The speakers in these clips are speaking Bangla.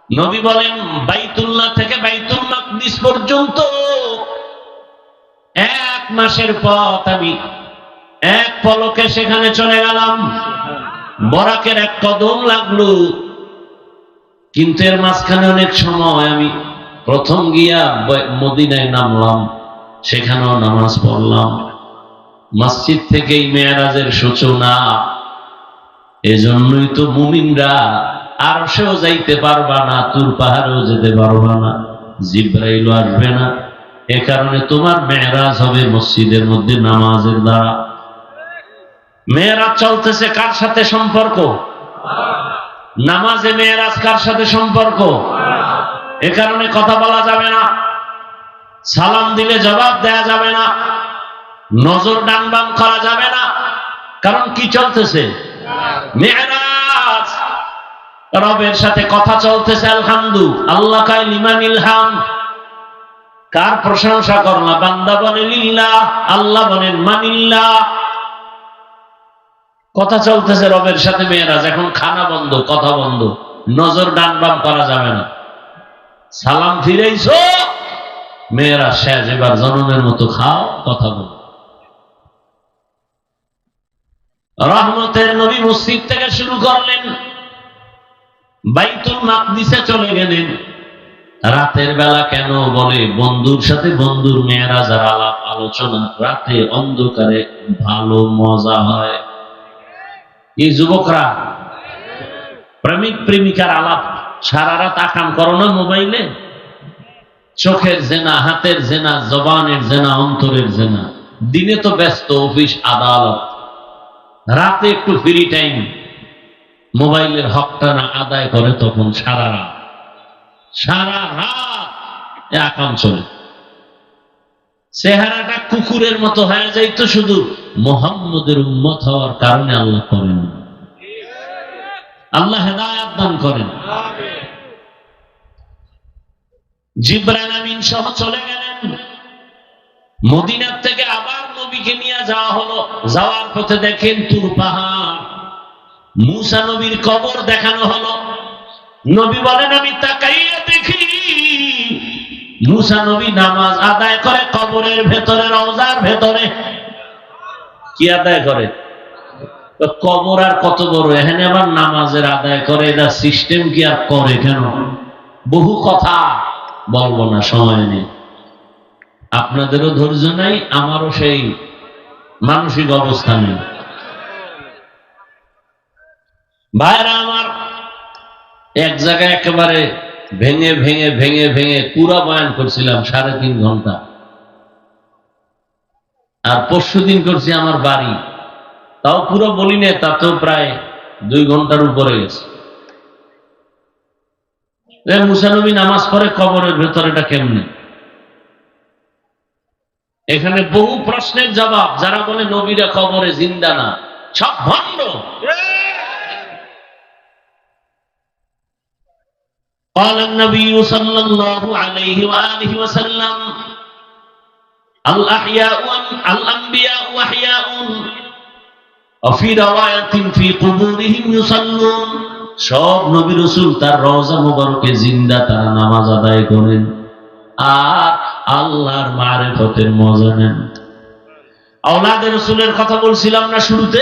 নবী বলেন বাইতুল্লাহ থেকে বাইতুল মাকদিস পর্যন্ত 1 মাসের পথ আমি এক পলকে সেখানে চলে গেলাম। বরাকের 1 কদম লাগলো, কিন্তু এর মাঝখানে অনেক সময় আমি প্রথম গিয়া মদিনায় নামলাম, সেখানেও নামাজ পড়লাম। মসজিদ থেকেই মেরাজের সূচনা। এজন্যই তো মুমিনরা আরশেও যাইতে পারবা না, তুর পাহাড়েও যেতে পারবা না, জিবরাইলও আসবে না। এ কারণে তোমার মেরাজ হবে মসজিদের মধ্যে নামাজের দ্বারা। মেরাজ চলতেছে কার সাথে সম্পর্ক? নামাজে মেরাজ কার সাথে সম্পর্ক? এ কারণে কথা বলা যাবে না, সালাম দিলে জবাব দেয়া যাবে না, নজর ডান বাম করা যাবে না। কারণ কি চলতেছে? মেরাজ। রবের সাথে কথা চলতেছে। আলহামদুলিল্লাহ, আল্লাহ কায় লিমানিল হাম। কার প্রশংসা করলা? বান্দা বলে লিল্লাহ, আল্লাহ বলেন মানিল্লাহ। কথা চলতেছে রবের সাথে মেরাজ। এখন খানা বন্ধ, কথা বন্ধ, নজর ডান বাম করা যাবে না। সালাম ফিরাইছো, মেরাজ শেষ, এবার জনমের মতো খাও, কথা বল। রহমতের নবী মসজিদ থেকে শুরু করলেন, বাইতুল মাকদিসে চলে গেলেন। রাতের বেলা কেন বলে বন্ধুর সাথে বন্ধুর মেরাজ আর আলাপ আলোচনা রাতে অন্ধকারে ভালো মজা হয়। এই যুবকরা প্রেমিক প্রেমিকার আলাপ সারা রাত আকাম করো না মোবাইলে। চোখের জেনা, হাতের জেনা, জবানের জেনা, অন্তরের জেনা। দিনে তো ব্যস্ত অফিস আদালত, রাতে একটু ফ্রি টাইম মোবাইলের হকটা না আদায় করে, তখন সারা রাত আকাম চলে। চেহারাটা কুকুরের মতো হয়ে যাইতো, শুধু মুহাম্মদের উম্মত হওয়ার কারণে আল্লাহ করেন। আল্লাহ হেদায়েত দান করেন। জিবরাইল আমিন সহ চলে গেলেন। মদিনার থেকে আবার নবীকে নিয়ে যাওয়া হলো। যাওয়ার পথে দেখেন তুর পাহাড়, মুসা নবীর কবর দেখানো হলো। নবী বলেন আমি তাকাইয়া দেখি মুসা নবী নামাজ আদায় করে কবরের ভেতরে, রওজার ভেতরে। কি আদায় করে? কবর আর কত বড়, এখানে আবার নামাজের আদায় করে। এটা সিস্টেম কি আর করে কেন? বহু কথা বলবো না, সময় নেই। আপনাদেরও ধৈর্য নাই, আমারও সেই মানসিক অবস্থা নেই। ভাইরা আমার, এক জায়গায় একেবারে ভেঙে ভেঙে ভেঙে ভেঙে পুরা বয়ান করছিলাম 3.5 ঘন্টা। আর পরশুদিন করছি আমার বাড়ি, তাও পুরো বলি না, তাতেও প্রায় 2 ঘন্টার উপরে গেছে। মুসা নবী নামাজ পড়ে কবরের ভেতরেটা কেমনে? এখানে বহু প্রশ্নের জবাব। যারা বলে নবীরা কবরে জিন্দা না, সব ভণ্ড। قال النبي صلى الله عليه وآله وسلم الأنبياء أحياء وفي رواية في قبورهم يصلون। সব নবী রাসূল তার রওজা মুবারকে জিন্দা, তারা নামাজ আদায় করেন আর আল্লাহর মারিফতের মজা নেন। আওলাদে রাসূলের কথা বলছিলাম না শুরুতে?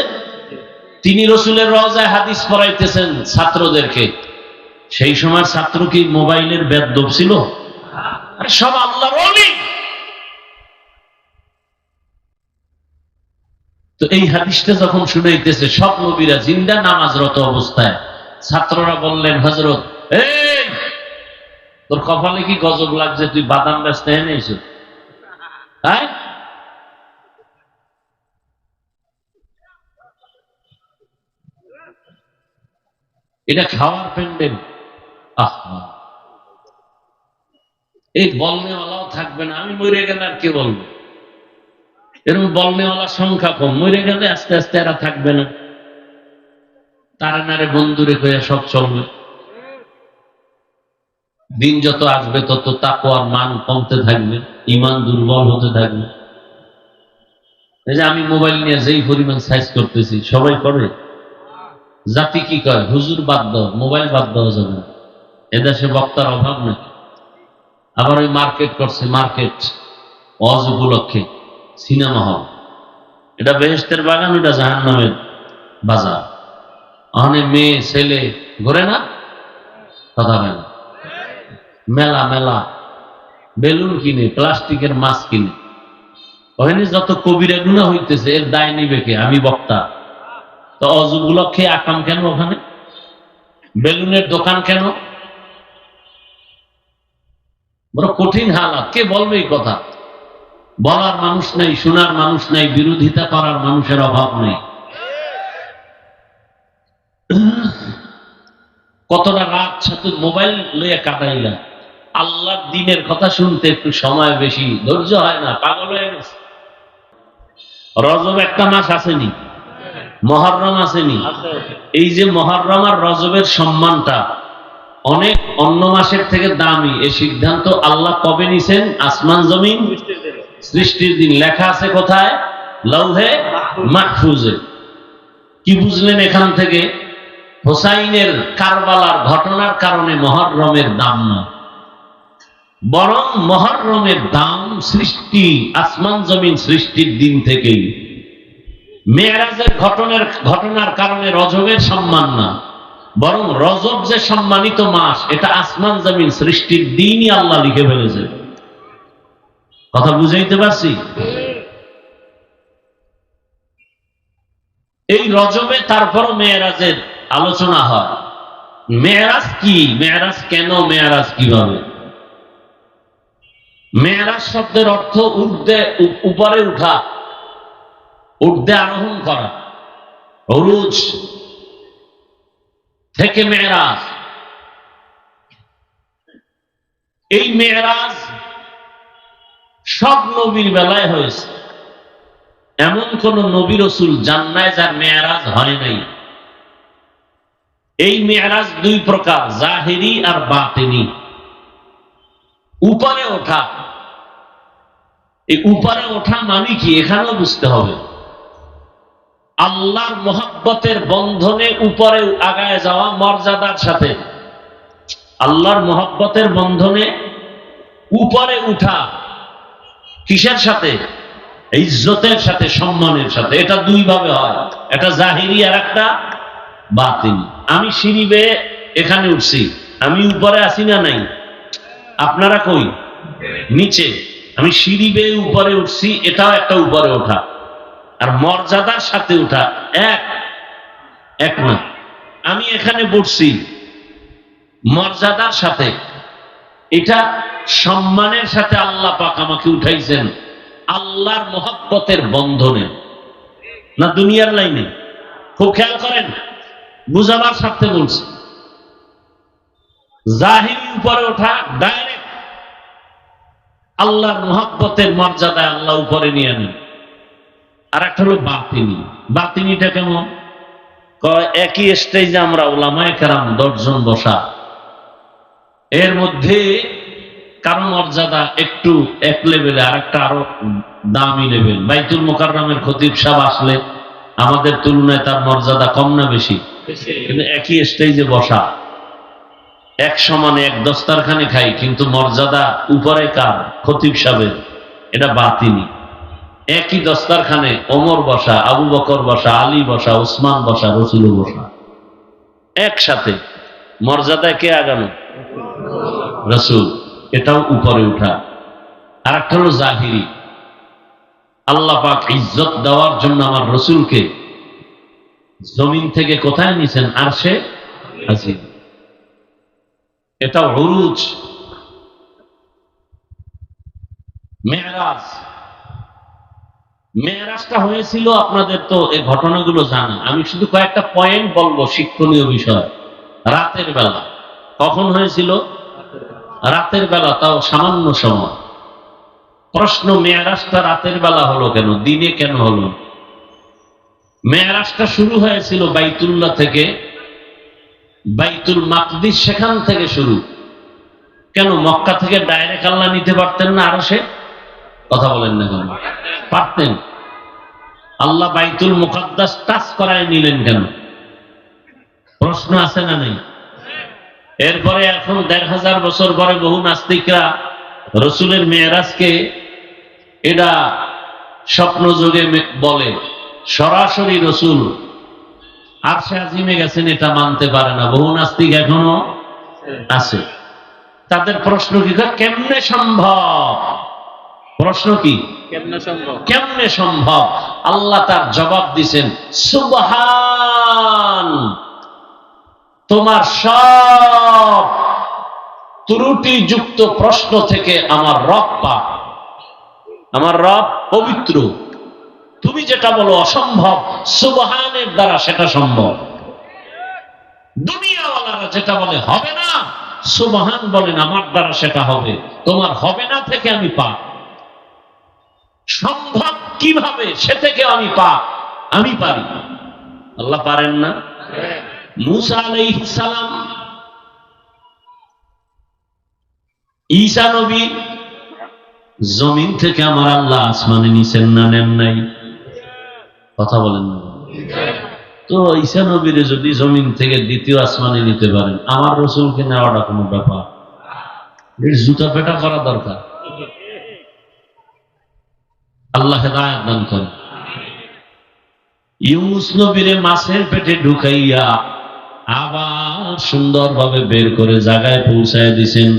তিনি রাসূলের রওজায় হাদিস পড়াইতেছেন ছাত্রদেরকে। সেই সময় ছাত্র কি মোবাইলের বেদব ছিল? আর সব আল্লাহর ওলি। তো এই হাদিসটা যখন শুনাইতেছে, সব নবীরা জিন্দা নামাজরত অবস্থায়, ছাত্ররা বললেন হযরত, এই তোর কপালে কি গজব লাগছে, তুই বাদাম বেচতে এনেছো? তাই এটা খাওয়ার প্যান্ডেল। এই বলনেওয়ালাও থাকবে না, আমি মরে গেলে আর কে বলবে? এরকম বলনেওয়ালার সংখ্যা কম, মরে গেলে আস্তে আস্তে এরা থাকবে না। তারা নারে বন্ধুরে কইয়া সব চলবে। দিন যত আসবে তত তাকওয়ার মান কমতে থাকবে, ঈমান দুর্বল হতে থাকবে। এই যে আমি মোবাইল নিয়ে যেই পরিমাণ সাইজ করতেছি, সবাই করে। জাতি কি কয়? হুজুর বাদ দাও, মোবাইল বাদ দেওয়া যাবে না। এদেশে বক্তার অভাব নেই। আবার ওই মার্কেট করছে, মার্কেট ওয়াজ উপলক্ষে সিনেমা হল। এটা বেহেশতের বাগান, ওটা জাহান্নামের বাজার। ওখানে মেয়ে ছেলে ঘুরে না, কথা হয় না, মেলা মেলা বেলুন কিনে, প্লাস্টিকের মাছ কিনে। ওখানে যত কবিরা গুনাহ হইতেছে, এর দায় নিবে কে? আমি বক্তা। তো ওয়াজ উপলক্ষে আকাম কেন? ওখানে বেলুনের দোকান কেন? বড় কঠিন হালাত। কে বলবে এই কথা? বলার মানুষ নাই, শোনার মানুষ নাই, বিরোধিতা করার মানুষের অভাব নেই। কতটা রাত ছাত্র মোবাইল লইয়া কাটাইলা, আল্লাহর দিনের কথা শুনতে একটু সময় বেশি, ধৈর্য হয় না, পাগল হয়ে গেছে। রজব একটা মাস আসেনি, মহররম আসেনি। এই যে মহররম আর রজবের সম্মানটা অনেক অন্য মাসের থেকে দামি, এই সিদ্ধান্ত আল্লাহ কবে নিছেন? আসমান জমিন সৃষ্টির দিন। লেখা আছে কোথায়? লৌহে মাহফুজে। কি বুঝলেন এখান থেকে? হোসাইনের কারবালার ঘটনার কারণে মহররমের দাম না, বরং মহররমের দাম সৃষ্টি, আসমান জমিন সৃষ্টির দিন থেকেই। মেরাজের ঘটনার কারণে রজবের সম্মান না, বরং রজব যে সম্মানিত মাস, এটা আসমান জমিন সৃষ্টির দিনই আল্লাহ লিখে ফেলেছে। কথা বুঝাইতে পারছি? এই রজবে তারপরও মেরাজের আলোচনা হয়। মেরাজ কি? মেরাজ কেন? মেরাজ কিভাবে? মেরাজ শব্দের অর্থ ঊর্ধ্বে, উপরে উঠা, ঊর্ধ্বে আরোহণ করা। উরুজ থেকে মেরাজ। এই মেরাজ সব নবীর বেলায় হয়েছে। এমন কোন নবী রাসূল জান্নায় যার মেরাজ হয় নাই। এই মেরাজ দুই প্রকার, জাহিরি আর বাতিনি। উপরে ওঠা। এই উপরে ওঠা মানে কি? এখানেও বুঝতে হবে। আল্লাহর মহব্বতের বন্ধনে উপরে আগায় যাওয়া, মর্যাদার সাথে আল্লাহর মহব্বতের বন্ধনে উপরে উঠা। কিসের সাথে? ইজ্জতের সাথে, সম্মানের সাথে। এটা দুই ভাবে হয়, একটা জাহিরি আর একটা বাতিনি। আমি সিঁড়ি বেয়ে এখানে উঠছি, আমি উপরে আছি না নাই? আপনারা কই? নিচে। আমি সিঁড়ি বেয়ে উপরে উঠছি, এটাও একটা উপরে ওঠা। আর মর্যাদার সাথে উঠা এক না। আমি এখানে বসছি মর্যাদার সাথে, এটা সম্মানের সাথে আল্লাহ পাক আমাকে উঠাইছেন আল্লাহর মহব্বতের বন্ধনে, না দুনিয়ার লাইনে। খুব খেয়াল করেন, বুঝাবার স্বার্থে বলছি। জাহিরি উপরে ওঠা, ডাইরেক্ট আল্লাহর মহব্বতের মর্যাদায় আল্লাহ উপরে নিয়ে নেন। আর একটা হলো বাতিনি। বাতিনিটা কেমন? একই স্টেজে আমরা উলামায়ে কেরাম 10 জন বসা, এর মধ্যে কারো মর্যাদা একটু এক লেভেলে, আর একটা আরো দামি লেভেল। বাইতুল মুকাররমের খতিব সাহেব আসলে আমাদের তুলনায় তার মর্যাদা কম না বেশি? কিন্তু একই স্টেজে বসা, এক সমানে এক দস্তারখানে খাই, কিন্তু মর্যাদা উপরে কার? খতিব সাহেবের। এটা বাতিনি। একই দস্তারখানে ওমর বসা, আবু বকর বসা, আলী বসা, উসমান বসা, রাসূল বসা, একসাথে। মর্যাদায় কে আগানো? রাসূল। এটাও উপরে উঠা। আর একটা হলো জাহিরি। আল্লাহ পাক ইজ্জত দেওয়ার জন্য আমার রাসূলকে জমিন থেকে কোথায় নিছেন? আরশে আজিম। এটা উরুজ। মেরাজ। মেরাজটা হয়েছিল, আপনাদের তো এই ঘটনাগুলো জানা, আমি শুধু কয়েকটা পয়েন্ট বলবো, শিক্ষণীয় বিষয়। রাতের বেলা। কখন হয়েছিল? রাতের বেলা, তাও সামান্য সময়। প্রশ্ন, মেরাজটা রাতের বেলা হলো কেন? দিনে কেন হলো? মেরাজটা শুরু হয়েছিল বাইতুল্লাহ থেকে, বাইতুল মাকদিস, সেখান থেকে শুরু। কেন মক্কা থেকে ডাইরেক্ট আল্লাহ নিতে পারতেন না আরশে? কথা বলেন না কেন? পারতেন। আল্লাহ বাইতুল মুকাদ্দাস টাচ করায় নিলেন কেন? প্রশ্ন আছে না নেই? এরপরে এখন ১৫০০ বছর পরে বহু নাস্তিকরা রসুলের মেয়েরাজকে এটা স্বপ্ন যোগে বলে, সরাসরি রসুল আরশে আজিমে গেছেন এটা মানতে পারে না। বহু নাস্তিক এখনো আছে। তাদের প্রশ্ন কি, কেমনে সম্ভব? প্রশ্ন কি, কেমনে সম্ভব? আল্লাহ তার জবাব দিছেন, সুবহান, তোমার সব ত্রুটিযুক্ত প্রশ্ন থেকে আমার রব পাক, আমার রব পবিত্র। তুমি যেটা বলো অসম্ভব, সুবহানের দ্বারা সেটা সম্ভব। দুনিয়াওয়ালারা যেটা বলে হবে না, সুবহান বলেন আমার দ্বারা সেটা হবে। তোমার হবে না থেকে আমি পাক, সম্ভব কিভাবে সে থেকে আমি পাক, আমি পারি। আল্লাহ পারেন না? মূসা আলাইহিস সালাম, ঈসা নবী, জমিন থেকে আমার আল্লাহ আসমানে নিছেন না নেন নাই? কথা বলেন না। তো ঈসা নবীরে যদি জমিন থেকে দ্বিতীয় আসমানে নিতে পারেন, আমার রসুলকে নেওয়াটা কোনো ব্যাপার? এর জুতা পেটা করা দরকার। আল্লাহ হেদায়েত দান করেন। ইউনুস নবীরে মাছের পেটে ঢুকাইয়া আবার সুন্দরভাবে বের করে জায়গায় পৌঁছায় দিছেন।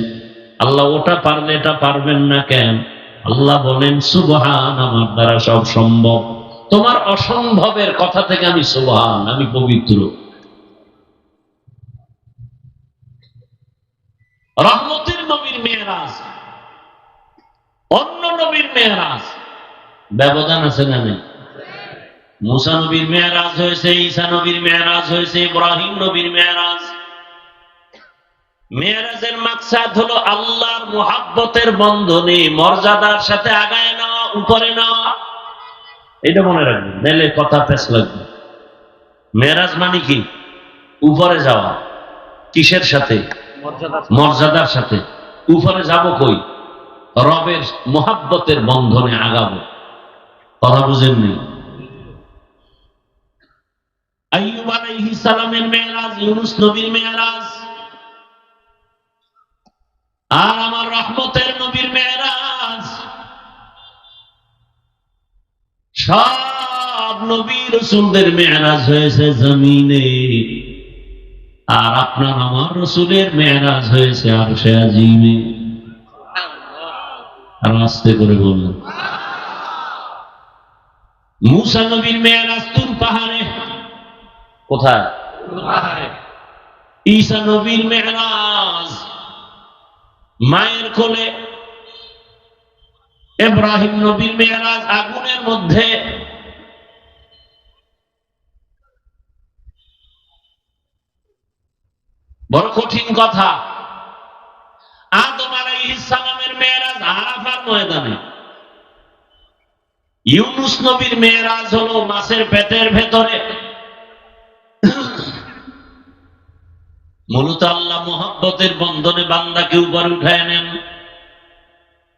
আল্লাহ ওটা পারলে এটা পারবেন না কেন? আল্লাহ বলেন, সুবহান, আমার দ্বারা সব সম্ভব। তোমার অসম্ভবের কথা থেকে আমি সুবহান, আমি পবিত্র। রহমতের নবীর মেয়েরাজ, অন্য নবীর মেয়েরাজ, ব্যবধান আছে না নেই? মূসা নবীর মেয়েরাজ হয়েছে, ঈসা নবীর মেয়েরাজ হয়েছে, ইব্রাহিম নবীর মেয়েরাজ। মেয়েরাজের মাকসাদ হলো আল্লাহর মুহাব্বতের বন্ধনে মর্যাদার সাথে আগায় নেওয়া, উপরে নেওয়া। এটা মনে রাখবেন, নাহলে কথা পেছ লাগবে। মেয়েরাজ মানে কি? উপরে যাওয়া। কিসের সাথে? মর্যাদার সাথে। উপরে যাব কই? রবের মুহাব্বতের বন্ধনে আগাবো। কথা বুঝেননি? আইয়ুব আলাইহিস সালামের মেয়েরাজ, ইউনুস নবীর মেয়েরাজ, আর আমার রহমতের নবীর মেয়েরাজ। সব নবী রাসূলদের মেয়েরাজ হয়েছে জমিনে, আর আপনার আমার রাসূলের মেয়েরাজ হয়েছে আরশে আজিমে। আর আস্তে করে বললেন। মূসা নবীর মেয়েরাজ তুর পাহাড়ে। কোথায়? ঈসা নবীর মেয়েরাজ মায়ের কোলে। ইব্রাহিম নবীর মেয়েরাজ আগুনের মধ্যে। বড় কঠিন কথা। আদম আলাইহিস সালামের মেয়েরাজ আরাফার ময়দানে। ইউনুস নবীর মেয়েরাজ হলো মাছের পেটের ভেতরে। মূলত আল্লাহ মুহাব্বতের বন্ধনে বান্দাকে উপরে উঠায় নেন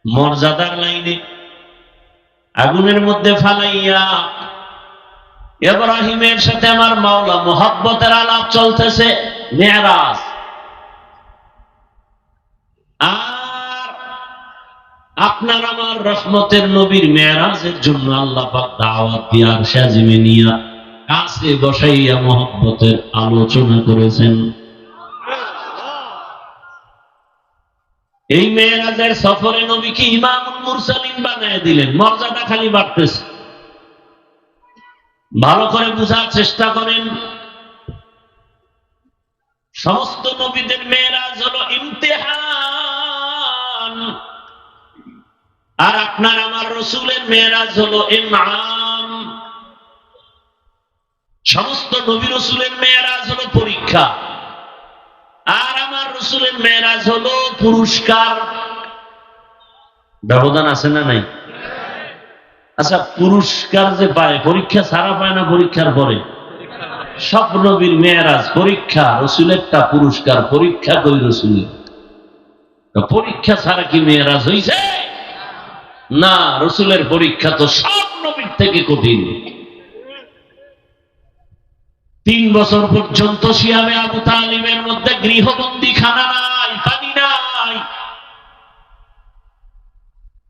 মর্যাদার লাইনে। আগুনের মধ্যে ফালাইয়া ইব্রাহিমের সাথে আমার মাওলা মুহাব্বতের আলাপ চলতেছে, মেরাজ। আর আপনার আমার রহমতের নবীর মেরাজের জন্য আল্লাহ পাক দাওয়াত দিয়ে আরশে আজিমে নিয়া কাছে বসাইয়া মুহাব্বতের আলোচনা করেছেন। এই মেরাজের সফরে নবীকে ইমামুল মুরসালিন বানায় দিলেন। মর্যাদা খালি বাড়তেছে। ভালো করে বোঝার চেষ্টা করেন। সমস্ত নবীদের মেরাজ হলো ইমতিহান, আর আপনার আমার রাসূলের মেরাজ হলো ইনআম। সমস্ত নবী রাসূলের মেরাজ হলো পরীক্ষা, আর আমার রাসূলের মেরাজ হলো পুরস্কার। ব্যবধান আছে না নাই? আচ্ছা, পুরস্কার যে পায় পরীক্ষা ছাড়া পায় না পরীক্ষার পরে? সব নবীর মেরাজ পরীক্ষা, রাসূলেরটা পুরস্কার। পরীক্ষা কই রাসূলের? পরীক্ষা ছাড়া কি মেরাজ হইছে? না, রাসূলের পরীক্ষা তো সব নবীর থেকে কঠিন। 3 বছর পর্যন্ত সিয়ামে আবু তালিবের মধ্যে গৃহবন্দী, খানা নাই, পানি নাই,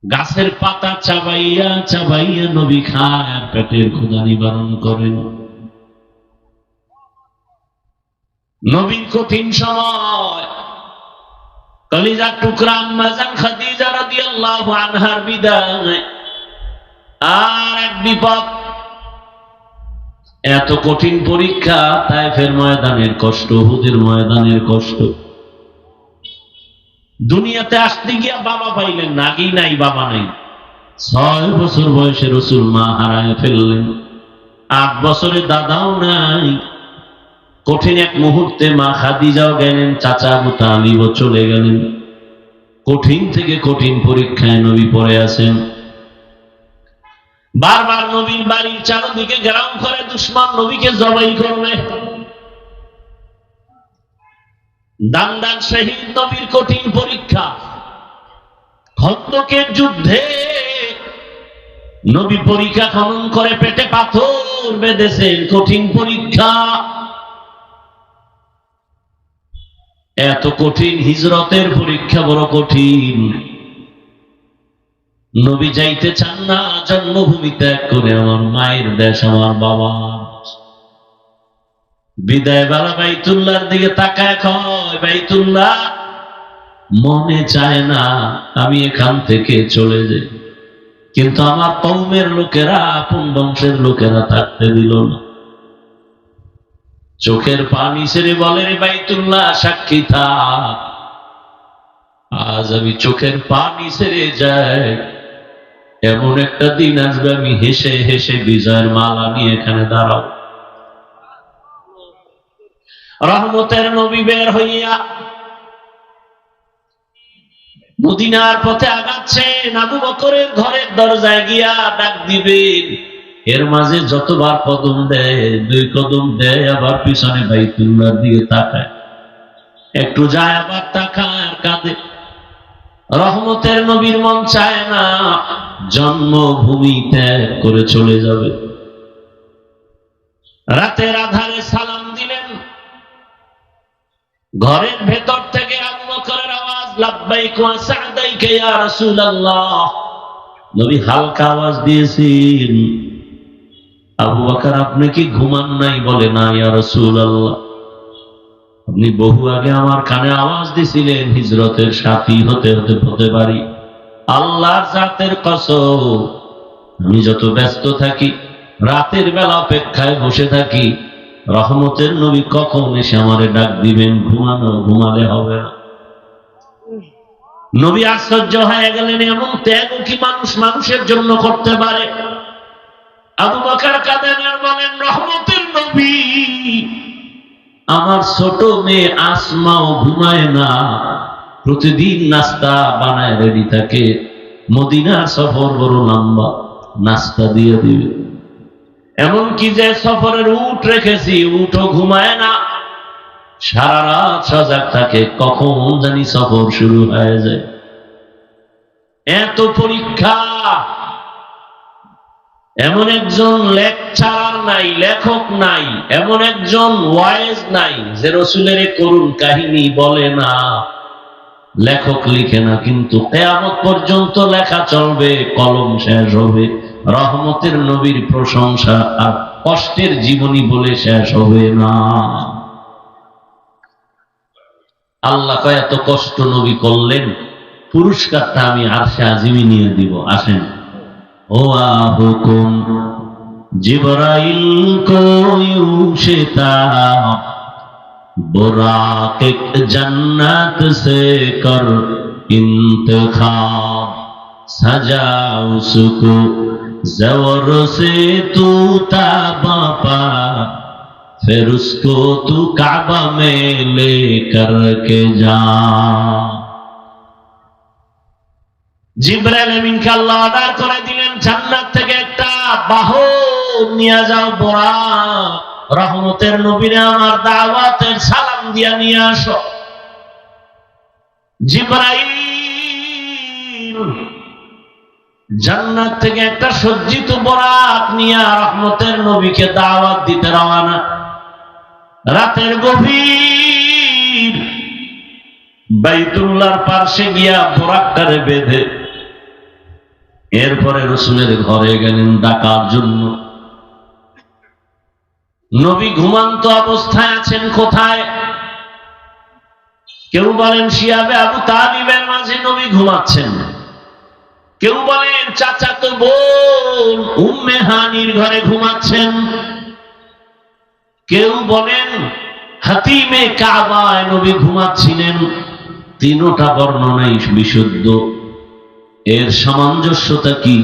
গাছের পাতা চাবাইয়া চাবাইয়া নবী খায় আর পেটের ক্ষুধা নিবারণ করেন। নবীর কঠিন সময়, কলিজার টুকরা আম্মা জান খাদিজা রাদিয়াল্লাহু আনহার বিদায়, আর এক বিপদ, এত কঠিন পরীক্ষা, তায়েফের ময়দানের কষ্ট, উহুদের ময়দানের কষ্ট। দুনিয়াতে আসতে গিয়া বাবা পাইলেন না, আগেই নাই, বাবা নাই। 6 বছর বয়সে রাসূল মা হারায় ফেললেন, 8 বছরে দাদাও নাই। কঠিন এক মুহূর্তে মা খাদিজাও গেলেন, চাচা আবু তালিবও চলে গেলেন। কঠিন থেকে কঠিন পরীক্ষায় নবী পড়ে আছেন। বারবার নবীর বাড়ির চারদিকে গ্রাম করে দুশমন নবীকে জবাই করবে। দান দান শহীদ নবীর কঠিন পরীক্ষা। খন্দকের যুদ্ধে নবী পরীক্ষা খনন করে পেটে পাথর বেঁধেছেন, কঠিন পরীক্ষা। এত কঠিন হিজরতের পরীক্ষা, বড় কঠিন। নবী যাইতে চান না জন্মভূমি ত্যাগ করে, আমার মায়ের দেশ, আমার বাবা। বিদায় বেলা বাইতুল্লাহর দিকে তাকায় কয়, বাইতুল্লাহ, মনে চায় না আমি এখান থেকে চলে যাই, কিন্তু আমার কওমের লোকেরা, আপন বংশের লোকেরা থাকতে দিল না। চোখের পানি ছেড়ে বলে, রে বাইতুল্লাহ, সাক্ষী থাক, আজ আমি চোখের পানি ছেড়ে যাই, এমন একটা দিন আসবে আমি হেসে হেসে বিজয়ের মালা নিয়ে এখানে দাঁড়াও। রহমতের নবী বের হইয়া মদিনার পথে আগাচ্ছেন। আবু বকরের ঘরের দরজায় গিয়া ডাক দিবেন, এর মাঝে যতবার কদম দেয়, 2 কদম দেয়, আবার পিছনে বাইতুল্লাহর দিকে তাকায়, একটু যায় আবার তাকায় আর কাঁদে। রহমতের নবীর মন চায় না জন্মভূমি ত্যাগ করে চলে যাবে। রাতের আধারে সালাম দিলেন, ঘরের ভেতর থেকে আবু বকরের আওয়াজ, লাব্বাইক ওয়া সা'দাইক ইয়া রাসূলুল্লাহ। নবী হালকা আওয়াজ দিয়েছেন, আবু বকর আপনি কি ঘুমান নাই? বলে, না ইয়া রাসূলুল্লাহ, আপনি বহু আগে আমার কানে আওয়াজ দিছিলেন, হিজরতের সাথী হতে হতে হতে পারি। আল্লাহর জাতের কসম, আমি যত ব্যস্ত থাকি, রাতের বেলা অপেক্ষায় বসে থাকি, রহমতের নবী কখন এসে আমারে ডাক দিবেন, ঘুমালে হবে না। নবী আশ্চর্য হয়ে গেলেন, এমন ত্যাগ কি মানুষের জন্য করতে পারে? আবু বকর কাঁদেন আর বলেন, রহমতের নবী, আমার ছোট মেয়ে আসমাও ঘুমায় না, প্রতিদিন নাস্তা বানায় রেডি থাকে, মদিনার সফর বড় লম্বা, নাস্তা দিয়ে দিবে। এমনকি যে সফরের উট রেখেছি, উটও ঘুমায় না, সারা রাত সজাগ থাকে, কখন জানি সফর শুরু হয়ে যায়। এত পরীক্ষা। এমন একজন লেকচারার নাই, লেখক নাই, এমন একজন ওয়াইজ নাই যে রাসূলের করুণ কাহিনী বলে না, লেখক লিখে না, কিন্তু কিয়ামত পর্যন্ত লেখা চলবে, কলম শেষ হবে। রহমতের নবীর প্রশংসা আর কষ্টের জীবনী বলে শেষ হবে না। আল্লাহ কয়, এত কষ্ট নবী করলেন, পুরস্কারটা আমি আরশে আজিমে নিয়ে দিব, আসেন। ও হুকুম জিবরাইল কো ইউশিতা बुराक जन्नत से कर इंतखाब सजा उसको ज़वर से तू ताबा पा फिर उसको तू काबा में ले कर के जा। জিবরাইল আমিনকে আল্লাহ অর্ডার করে দিলেন, জান্নাত থেকে একটা বাহন নিয়ে যাও, বুরাক, রহমতের নবীরে আমার দাওয়াতের সালাম দিয়া নিয়ে আসো। জিবরাইল জান্নাত থেকে একটা সজ্জিত বুরাক নিয়ে রহমতের নবীকে দাওয়াত দিতে রওনা। রাতের গভীর বাইতুল্লাহর পাশে গিয়া বোরাকটারে বেঁধে এরপরে রসুলের ঘরে গেলেন ডাকার জন্য। নবী ঘুমান্ত অবস্থায় আছেন কোথায়? কেউ বলেন শিয়াবে আবু তালিবের মাঝে নবী ঘুমাচ্ছেন, কেউ বলেন চাচাতো বোন উম্মে হানির ঘরে ঘুমাচ্ছেন, কেউ বলেন হাতিমে কাবায় নবী ঘুমাচ্ছিলেন। তিনটা বর্ণনাই বিশুদ্ধ। এর সামঞ্জস্যতা কি?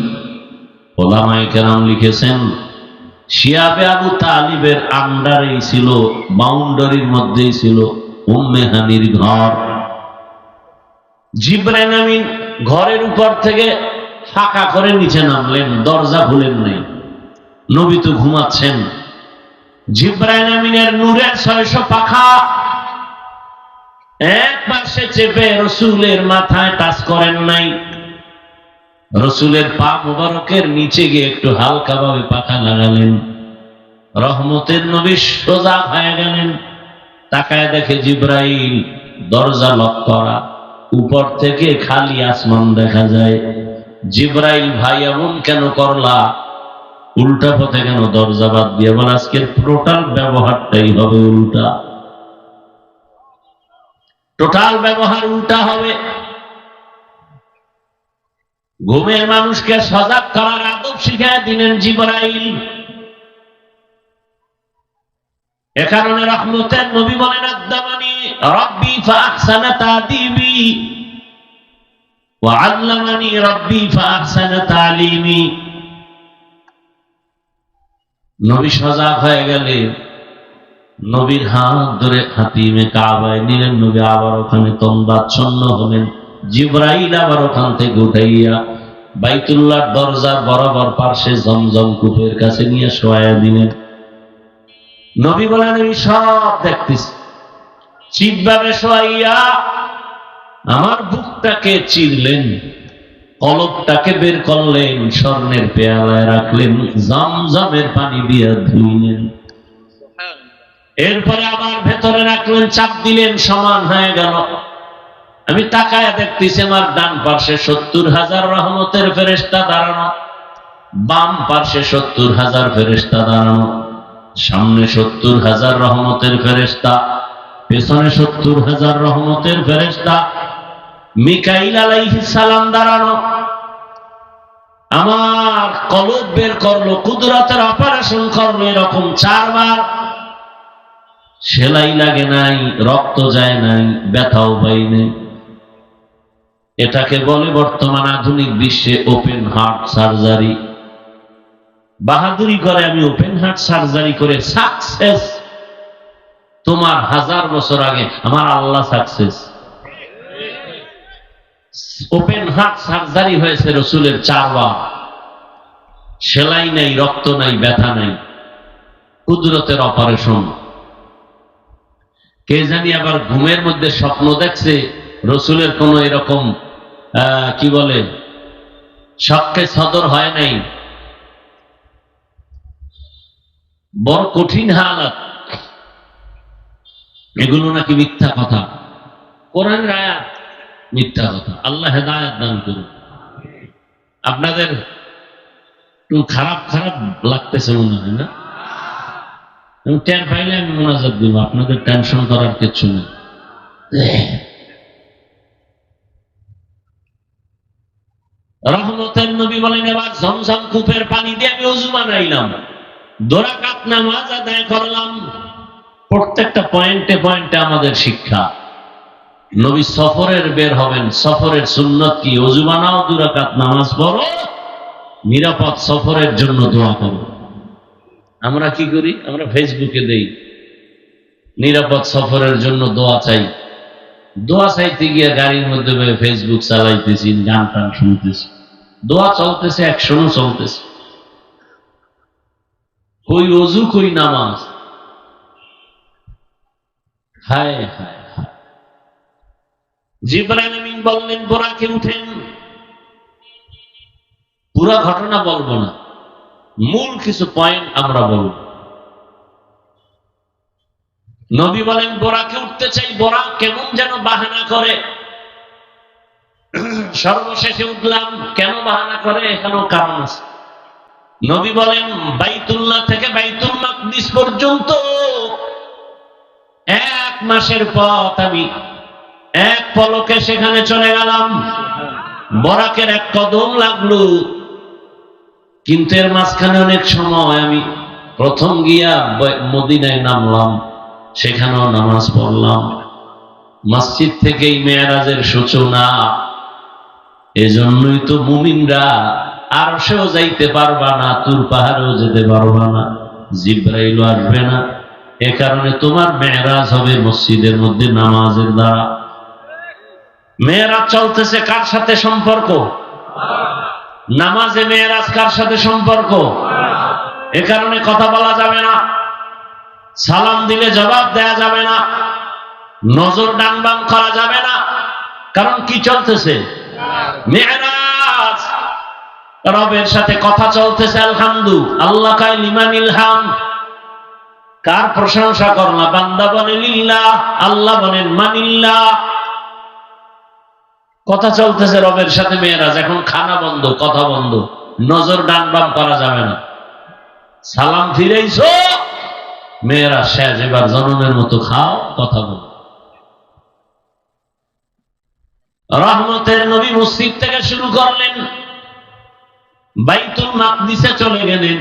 ওলামায়ে কেরাম লিখেছেন শিয়াবে আবু তালিবের আন্ডারেই ছিল, বাউন্ডারির মধ্যেই ছিল উম্মে হানির ঘর। জিবরাইল আমিন ঘরের উপর থেকে ফাঁকা করে নিচে নামলেন, দরজা খুলেন নাই, নবী তো ঘুমাচ্ছেন। জিবরাইল আমিনের নূরের 600 পাখা এক পাশে চেপে রসুলের মাথায় টাচ করেন নাই, রসুলের পা মুবারকের নিচে গিয়ে একটু হালকা ভাবে পাখা লাগালেন। রহমতের নবী সোজা হয়ে গেলেন। তাকায় দেখে জিবরাইল, দরজা লক করা, উপর থেকে খালি আসমান দেখা যায়। জিবরাইল, ভাই এমন কেন করলা? উল্টা পথে কেন দরজা বাদ দিয়ে? আবার আজকের টোটাল ব্যবহারটাই হবে উল্টা, টোটাল ব্যবহার উল্টা হবে। ঘুমের মানুষকে সজাগ করার আদব শিখায় দিলেন জিবরাইল। এ কারণে রহমতের নবী বলেন আদ্দামানি রব্বি ফাআহসানা তাদিবি ওয়া আল্লামানি রব্বি ফাআহসানা তালিমি। নবী সজাগ হয়ে গেলে নবীর হাত ধরে হাতিমে কাবায় নিলেন। নবী আবার ওখানে তন্দাচ্ছন্ন হলেন। জিবরাইল আবার ওখান থেকে উঠাইয়া বাইতুল্লাহর দরজার বরাবর পার্শ্বে জমজম কূপের কাছে নিয়ে শোয়া দিলেন। নবী বলেন আমি সব দেখতেছি। চিপভাবে শোয়াইয়া আমার বুকটাকে চিরলেন, কলবটাকে বের করলেন, স্বর্ণের পেয়ালায় রাখলেন, জমজমের পানি দিয়ে ধুইলেন। এরপরে আবার ভেতরে রাখলেন, চাপ দিলেন, সমান হয়ে গেল। আমি তাকায় দেখতেছি আমার ডান পার্শ্বে 70,000 রহমতের ফেরেশতা দাঁড়ানো, বাম পার্শ্বে 70,000 ফেরেশতা দাঁড়ানো, সামনে 70,000 রহমতের ফেরেশতা, পেছনে 70,000 রহমতের ফেরেশতা। মিকাইল আলাইহিস সালাম দাঁড়ানো। আমার কলব বের করলো, কুদরতের অপারেশন করলো এরকম 4 বার। সেলাই লাগে নাই, রক্ত যায় নাই, ব্যথাও পাই নাই। এটাকে বলে বর্তমান আধুনিক বিশ্বে ওপেন হার্ট সার্জারি। বাহাদুরি করে আমি ওপেন হার্ট সার্জারি করে সাকসেস। তোমার 1000 বছর আগে আমার আল্লাহ সাকসেস। ওপেন হার্ট সার্জারি হয়েছে রসুলের 4 বার। সেলাই নাই, রক্ত নাই, ব্যথা নাই, কুদরতের অপারেশন। কে জানি আবার ঘুমের মধ্যে স্বপ্ন দেখছে রসুলের কোন এরকম কি বলে শক্কে সদর হয় নাই, বড় কঠিন হালাত। এগুলো নাকি মিথ্যা কথা, কোরআনের আয়াত মিথ্যা কথা। আল্লাহ হেদায়েত দান করুন। আপনাদের একটু খারাপ খারাপ লাগতেছে মনে হয় না? টের পাইলে আমি মোনাজাত দিব, আপনাদের টেনশন করার কিছু নেই। রহমতের নবী বলেন এবার ঝমঝম কূপের পানি দিয়ে আমি ওযু বানাইলাম, 2 রাকাত নামাজ আদায় করলাম। প্রত্যেকটা পয়েন্টে পয়েন্টে আমাদের শিক্ষা। নবী সফরের বের হবেন, সফরের সুন্নত কি? ওযু বানাও, 2 রাকাত নামাজ পড়ো, নিরাপদ সফরের জন্য দোয়া করো। আমরা কি করি? আমরা ফেসবুকে দেই নিরাপদ সফরের জন্য দোয়া চাই। দোয়া চাইতে গিয়ে গাড়ির মধ্যে ফেসবুক চালাইতেছি, গান টান শুনতেছি, দোয়া চলতেছে, অ্যাকশনও চলতেছে। কই ওযু, কই নামাজ? হায় হায় হায়। জিবরাইল আমিন বললেন বোরাকে উঠেন। পুরা ঘটনা বলবো না, মূল কিছু পয়েন্ট আমরা বলব। নবী বলেন বোরাকে উঠতে চাই, বোরা কেমন যেন বাহানা করে। সর্বশেষে উঠলাম। কেন বাহানা করে? এখানেও কারণ আছে। নবী বলেন বাইতুল্লাহ থেকে বাইতুল মাকদিস পর্যন্ত 1 মাসের পথ, আমি এক পলকে সেখানে চলে গেলাম। বরাকের 1 কদম লাগলো, কিন্তু এর মাঝখানে অনেক সময় আমি প্রথম গিয়া মদিনায় নামলাম, সেখানেও নামাজ পড়লাম। মসজিদ থেকেই মেরাজের সূচনা। এজন্যই তো মুমিনরা আরশেও যাইতে পারবা না, তুর পাহাড়েও যেতে পারবা না, জিবরাইলও আসবে না। এ কারণে তোমার মেরাজ হবে মসজিদের মধ্যে নামাজের দ্বারা। মেরাজ চলতেছে কার সাথে সম্পর্ক? নামাজে মেরাজ কার সাথে সম্পর্ক? এ কারণে কথা বলা যাবে না, সালাম দিলে জবাব দেয়া যাবে না, নজর ডান বাম করা যাবে না। কারণ কি চলতেছে? মেরাজ। রবের সাথে কথা চলতেছে। আলহামদু আল্লাহ কায় লিমানিল হাম। কার প্রশংসা করলা? বান্দা বলে লিল্লাহ, আল্লাহ বলেন মানিল্লাহ। কথা চলতেছে রবের সাথে মেরাজ। এখন খানা বন্ধ, কথা বন্ধ, নজর ডান বাম করা যাবে না। সালাম ফিরাইছো, মেরাজ শেষ, এবার জনমের মতো খাও, কথা বলো। রহমতের নবী মসজিদ থেকে শুরু করলেন, বাইতুল মাকদিসে চলে গেলেন।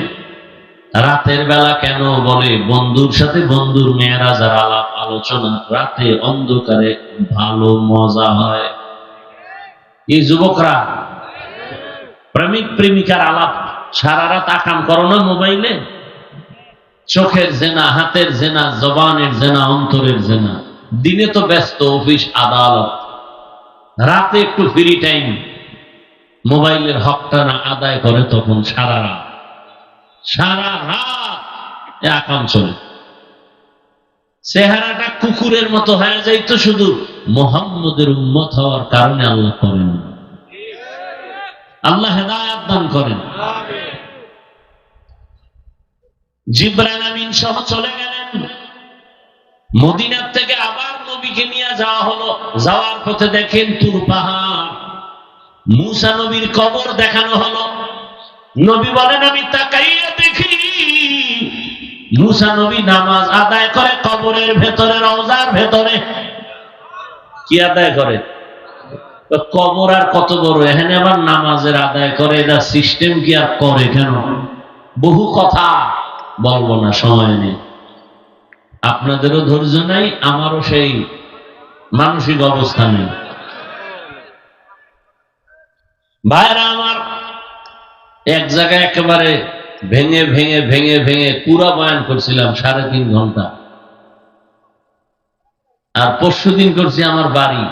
রাতের বেলা কেন বলে? বন্ধুর সাথে বন্ধুর মেরাজ আর আলাপ আলোচনা রাতে অন্ধকারে ভালো মজা হয়। এই যুবকরা প্রেমিক প্রেমিকার আলাপ সারা রাত আকাম করো না মোবাইলে। চোখের জেনা, হাতের জেনা, জবানের জেনা, অন্তরের জেনা। দিনে তো ব্যস্ত অফিস আদালত, রাতে একটু ফ্রি টাইম মোবাইলের হকটা না আদায় করে, তখন সারা রাত আকাম চলে। চেহারাটা কুকুরের মতো হয়ে যাইত, শুধু মুহাম্মদের উম্মত হওয়ার কারণে আল্লাহ করেন। আল্লাহ হেদায়েত দান করেন। জিবরাইল আমিন সহ চলে গেলেন। মদিনার থেকে আবার নবীকে নিয়ে যাওয়া হলো। যাওয়ার পথে দেখেন তুর পাহাড়, মুসা নবীর কবর দেখানো হলো। নবী বলেন আমি তাকাইয়া দেখি মুসা নবী নামাজ আদায় করে কবরের ভেতরে, রওজার ভেতরে। কি আদায় করে? কবর আর কত বড়, এখানে আবার নামাজের আদায় করে। এটা সিস্টেম কি আর করে কেন? বহু কথা বলবো না, সময় নেই। আপনাদেরও ধৈর্য নাই, আমারও সেই মানসিক অবস্থা নেই। ভাইরা আমার, এক জায়গায় একেবারে ভেঙে ভেঙে ভেঙে ভেঙে পুরা বয়ান করছিলাম 3.5 ঘন্টা। আর পরশুদিন করছি আমার বাড়ি,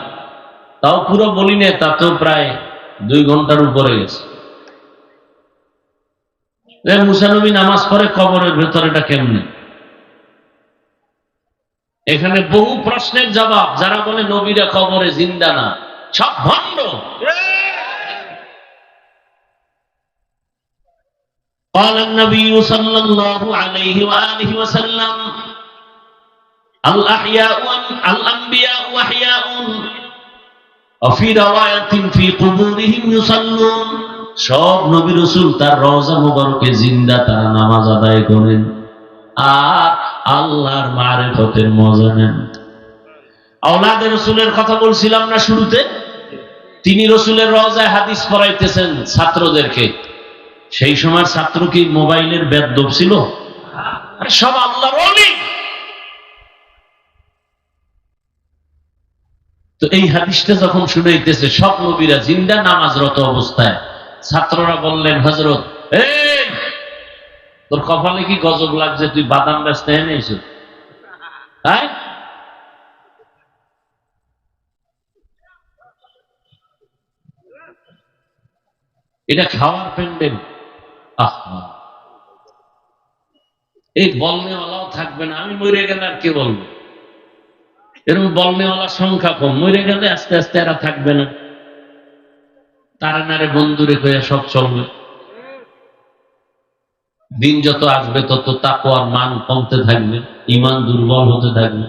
তাও পুরো বলি না, তাতেও প্রায় 2 ঘন্টার উপরে গেছে। মুসা নবী নামাজ পড়ে কবরের ভেতরেটা কেমনে? এখানে বহু প্রশ্নের জবাব। যারা বলে নবীরা কবরে জিন্দা না, সব ভণ্ড। قال النبي صلى الله عليه وآله وسلم الأنبياء أحياء وفي رواية في قبورهم يصلون। সব নবী রাসূল তার রওজা মুবারকে জিন্দা, তারা নামাজ আদায় করেন আর আল্লাহর মারিফতের মজা নেন। আওলাদে রাসূলের কথা বলছিলাম না শুরুতে? তিনি রাসূলের রওজায় হাদিস পড়াইতেছেন ছাত্রদেরকে। সেই সময় ছাত্র কি মোবাইলের বেদব ছিল? সব আল্লাহর ওলি। তো এই হাদিসটা যখন শুনাইতেছে, সব নবীরা জিন্দা নামাজরত অবস্থায়, ছাত্ররা বললেন হযরত, এই তোর কপালে কি গজব লাগছে? তুই বাদাম বেচতে এনেছিস? হ্যাঁ, এটা খাওয়ার প্যান্ডেল। এই বলনেওয়ালাও থাকবে না। আমি মরে গেলে আর কে বলবে? এরকম বলনেওয়ালার সংখ্যা কম, মরে গেলে আস্তে আস্তে এরা থাকবে না। তারা নারে বন্ধুরে কইয়া সব চলবে। দিন যত আসবে তত তাকওয়ার মান কমতে থাকবে, ঈমান দুর্বল হতে থাকবে।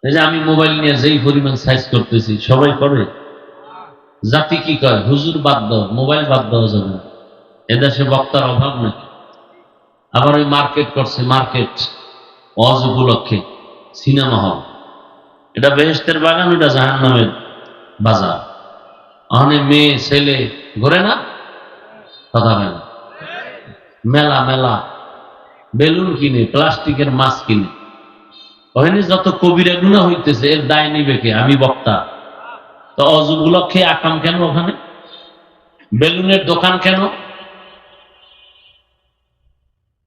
এই যে আমি মোবাইল নিয়ে যেই পরিমাণ সাইজ করতেছি, সবাই করে। জাতি কি কয়, হুজুর বাদ দাও, মোবাইল বাদ দেওয়া যাবে না। এদেশে বক্তার অভাব নেই। আবার ওই মার্কেট করছে, মার্কেট ওয়াজ উপলক্ষে সিনেমা হল। এটা বেহেশতের বাগান, ওটা জাহান্নামের বাজার। অনেক মেয়ে ছেলে ঘুরে না, কথা হয় না। মেলা মেলা বেলুন কিনে, প্লাস্টিকের মাছ কিনে। ওখানে যত কবিরা গুনাহ হইতেছে, এর দায় নিবে কে? আমি বক্তা। তো অজু উপলক্ষে আকাম কেন ওখানে? বেলুনের দোকান কেন?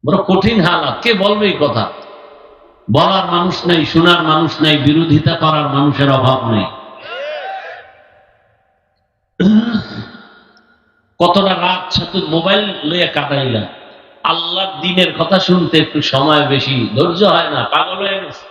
বড় কঠিন হালাত। কে বলবে এই কথা? বলার মানুষ নাই, শোনার মানুষ নাই, বিরোধিতা করার মানুষের অভাব নেই। কতটা রাত সাথে মোবাইল লইয়া কাটাইলা। আল্লাহর দ্বীনের কথা শুনতে একটু সময় বেশি, ধৈর্য হয় না, পাগল হয়ে গেছে।